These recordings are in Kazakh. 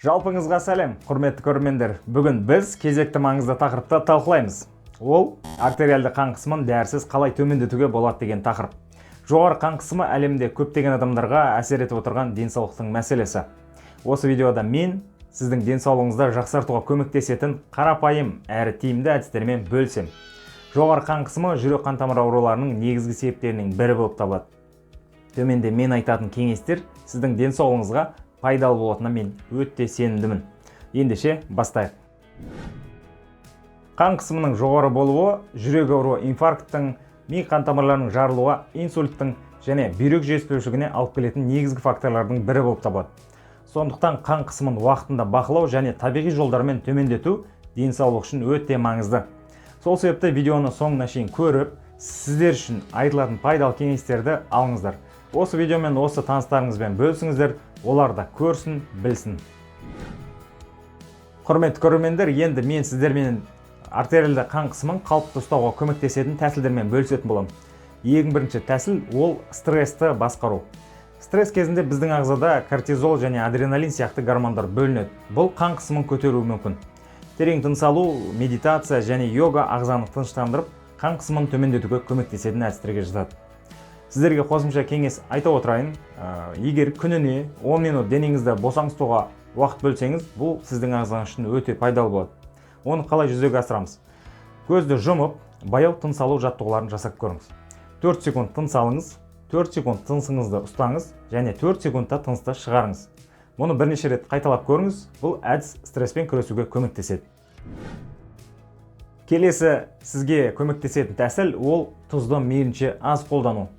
Жалпыңызға сәлем, құрметті көрермендер. Бүгін біз кезекті маңызды тақырыпты талқылаймыз. Ол артериалды қан қысымын дәрісіз қалай төмендетуге болады деген тақырып. Жоғары қан қысымы әлемде көптеген адамдарға әсер етіп отырған денсаулықтың мәселесі. Осы видеода мен сіздің денсаулығыңызды жақсартуға көмектесетін қарапайым әрі тиімді әдістермен бөлісем. Жоғары қан қысымы жүрек қан тамыр ауруларының негізгі себептерінің бірі болып табылады. Төменде мен айтатын кеңестер сіздің денсаулығыңызға пайдалы болатынына мен өте сенімдімін. Ендеше бастайық. Қан қысымының жоғары болуы жүрек ауруы, инфаркттың, ми қан тамырларының жарылуы, инсульттың және бүйрек жетіспеушілігіне алып келетін негізгі факторлардың бірі болып табылады. Сондықтан қан қысымын уақытында бақылау және табиғи жолдармен төмендету денсаулық үшін өте маңызды. Сол себепті видеоны соңына шейін көріп, сіздер үшін айтылатын пайдалы кеңестерді алыңыздар. Осы видеомен осы таныстарыңызбен бөлісіңіздер, олар да көрсін, білсін. Құрметті көрермендер, енді мен сіздермен артериалды қан қысымын қалыпты ұстауға көмектесетін тәсілдермен бөлісетін боламын. Ең бірінші тәсіл ол стрессті басқару. Стресс кезінде біздің ағзада кортизол және адреналин сияқты гормондар бөлінеді. Бұл қан қысымын көтеруі мүмкін. Терең тыныс алу, медитация және йога ағзаны тыныштандырып, қан қысымын төмендетуге көмектесетін әдістерге жатады. Сіздерге қосымша кеңес айта отырайын. Егер күніне 10 минут денеңізді босаңсытуға уақыт бөлсеңіз, бұл сіздің ағзаңыз үшін өте пайдалы болады. Оны қалай жүзеге асырамыз? Көзді жұмып, баяу тыныс алу жаттығуларын жасап көріңіз. 4 секунд тыныс алыңыз, 4 секунд тынысыңызды ұстаңыз және 4 секундта тынысты шығарыңыз. Мұны бірнеше рет қайталап көріңіз. Бұл әдіс стресспен күресуге көмектеседі. Келесі сізге көмектесетін тәсіл ол тұзды мейлінше аз қолдану.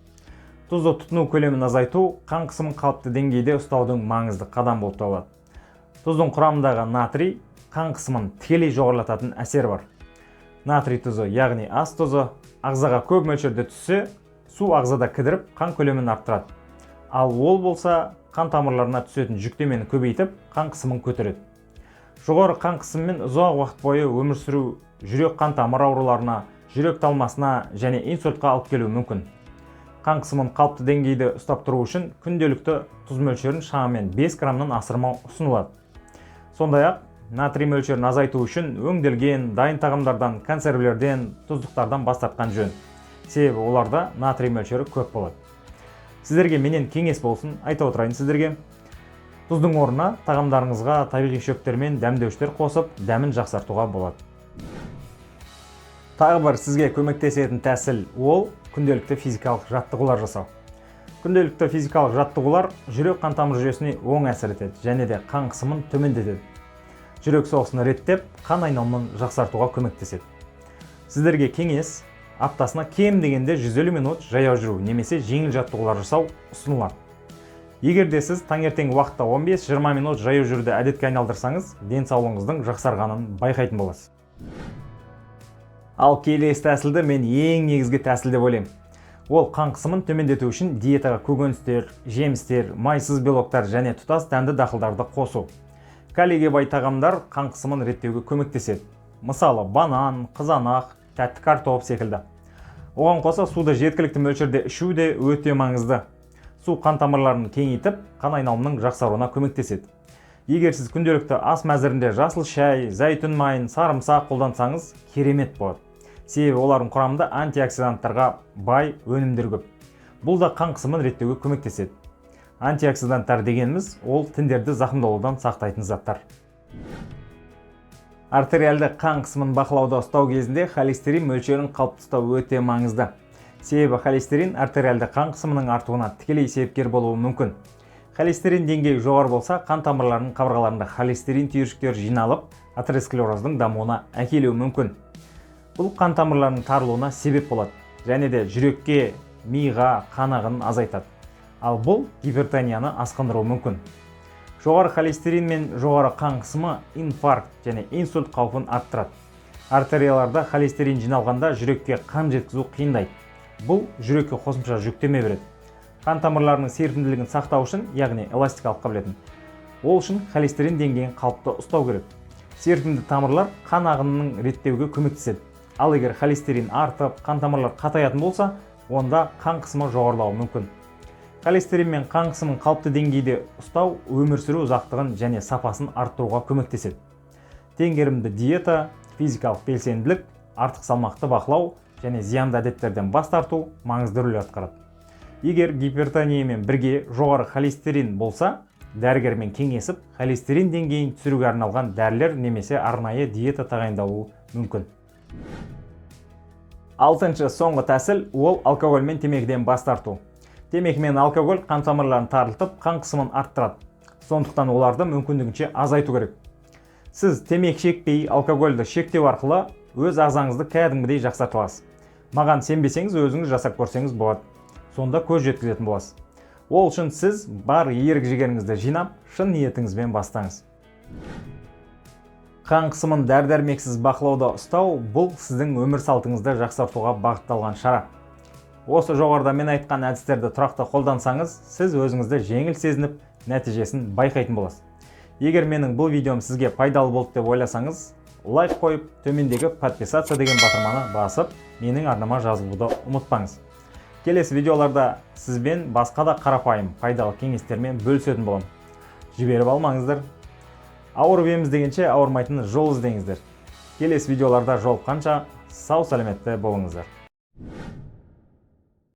Тұзды тұтыну көлемін азайту қан қысымын қалыпты деңгейде ұстаудың маңызды қадам болып табылады. Тұздың құрамындағы натрий қан қысымын тікелей жоғарылататын әсер бар. Натрий тұзы, яғни ас тұзы, ағзаға көп мөлшерде түссе, су ағзада кідіріп, қан көлемін арттырады. Ал ол болса, қан тамырларына түсетін жүктемені көбейтіп, қан қысымын көтереді. Жоғары қан қысымымен ұзақ уақыт бойы өмір сүру жүрек қан тамыр ауруларына, жүрек талмасына және инсультқа алып келуі мүмкін. Қан қысымын қалыпты деңгейде ұстап тұру үшін күнделікті тұз мөлшерін шамамен 5 граммнан асырмау ұсынылады. Сондай-ақ, натрий мөлшерін азайту үшін өңделген дайын тағамдардан, консервілерден, тұздықтардан бас тартқан жөн. Себебі оларда натрий мөлшері көп болады. Сіздерге менен кеңес болсын, айта отырайын сіздерге. Тұздың орнына тағамдарыңызға табиғи шөптер мен дәмдеуіштер қосып, дәмін жақсартуға болады. Тағы бір сізге көмектесетін тәсіл ол күнделікті физикалық жаттығулар жасау. Күнделікті физикалық жаттығулар жүрек қан тамыр жүйесіне оң әсер етеді және де қан қысымын төмендетеді. Жүрек соғысын реттеп, қан айналымын жақсартуға көмектеседі. Сіздерге кеңес аптасына кем дегенде 150 минут жаяу жүру немесе жеңіл жаттығулар жасау ұсынылады. Егер де сіз таңертең уақытта 15-20 минут жаяу жүруді әдетке айналдырсаңыз, денсаулығыңыздың жақсарғанын байқайтын боласыз. Ал келесі тәсілді мен ең негізгі тәсіл деп ойлаймын. Ол қан қысымын төмендету үшін диетаға көкөністер, жемістер, майсыз белоктар және тұтас дәнді дақылдарды қосу. Калийге бай тағамдар қан қысымын реттеуге көмектеседі. Мысалы, банан, қызанақ, тәтті картоп секілді. Оған қоса суды жеткілікті мөлшерде ішу де өте маңызды. Су қан тамырларын кеңейтіп, қан айналымының жақсаруына көмектеседі. Егер сіз күнделікті ас мәзірінде жасыл шай, зәйтүн майын, сарымсақ қолдансаңыз, керемет болады. Себебі олардың құрамында антиоксиданттарға бай өнімдер көп. Бұл да қан қысымын реттеуге көмектеседі. Антиоксиданттар дегеніміз ол тіндерді зақымдалудан сақтайтын заттар. Артериалды қан қысымын бақылауда ұстау кезінде холестерин мөлшерін қалыпты ұстау өте маңызды. Себебі холестерин артериалды қан қысымының артуына тікелей себепкер болуы мүмкін. Холестерин деңгейі жоғары болса, қан тамырларының қабырғаларында холестерин түйіршіктері жиналып, атеросклероздың дамуына әкелуі мүмкін. Бұл қан тамырларының тарылуына себеп болады және де жүрекке, миға қан ағынын азайтады. Ал бұл гипертонияны асқындыруы мүмкін. Жоғары холестерин мен жоғары қан қысымы инфаркт және инсульт қаупін арттырады. Артерияларда холестерин жиналғанда жүрекке қан жеткізу қиындайды. Бұл жүрекке қосымша жүктеме береді. Қан тамырларының серпімділігін сақтау үшін, яғни эластикалық қабілетін, ол үшін холестерин деңгейін қалыпты ұстау керек. Серпімді тамырлар қан ағынының реттеуге көмектеседі. Ал егер холестерин артып, қан тамырлар қатаятын болса, онда қан қысымы жоғарылауы мүмкін. Холестерин мен қан қысымын қалыпты деңгейде ұстау өмір сүру ұзақтығын және сапасын арттыруға көмектеседі. Теңгерімді диета, физикалық белсенділік, артық салмақты бақылау және зиянды әдеттерден бас тарту маңызды рөл атқарады. Егер гипертониямен бірге жоғары холестерин болса, дәрігермен кеңесіп, холестерин деңгейін түсіруге арналған дәрілер немесе арнайы диета тағайындалуы мүмкін. Алтыншы соңғы тәсіл ол алкоголь мен темекіден бас тарту. Темекі мен алкоголь қан тамырларын тарылтып, қан қысымын арттырады. Сондықтан оларды мүмкіндігінше азайту керек. Сіз темекі шекпей, алкогольді шектеу арқылы өз ағзаңызды кәдімгідей жақсартып аласыз. Маған сенбесеңіз, өзіңіз жасап көрсеңіз болады. Сонда көз жеткізетін боласыз. Ол үшін сіз бар ерік-жігеріңізді жинап, шын ниетіңізбен бастаңыз. Қан қысымын дәрі-дәрмексіз бақылауда ұстау бұл сіздің өмір салтыңызды жақсартуға бағытталған шара. Осы жоғарыда мен айтқан әдістерді тұрақты қолдансаңыз, сіз өзіңізді жеңіл сезініп, нәтижесін байқайтын боласыз. Егер менің бұл видеом сізге пайдалы болды деп ойласаңыз, лайк қойып, төмендегі подписаться деген батырманы басып, менің арнама жазылуды ұмытпаңыз. Келесі видеоларда сізбен басқа да қарапайым пайдалы кеңестермен бөлісетін боламын. Жіберіп алмаңыздар. Ауырып еміз дегенше ауырмайтын жол іздеңіздер. Келесі видеоларда жолыққанша сау сәлеметті болыңыздар.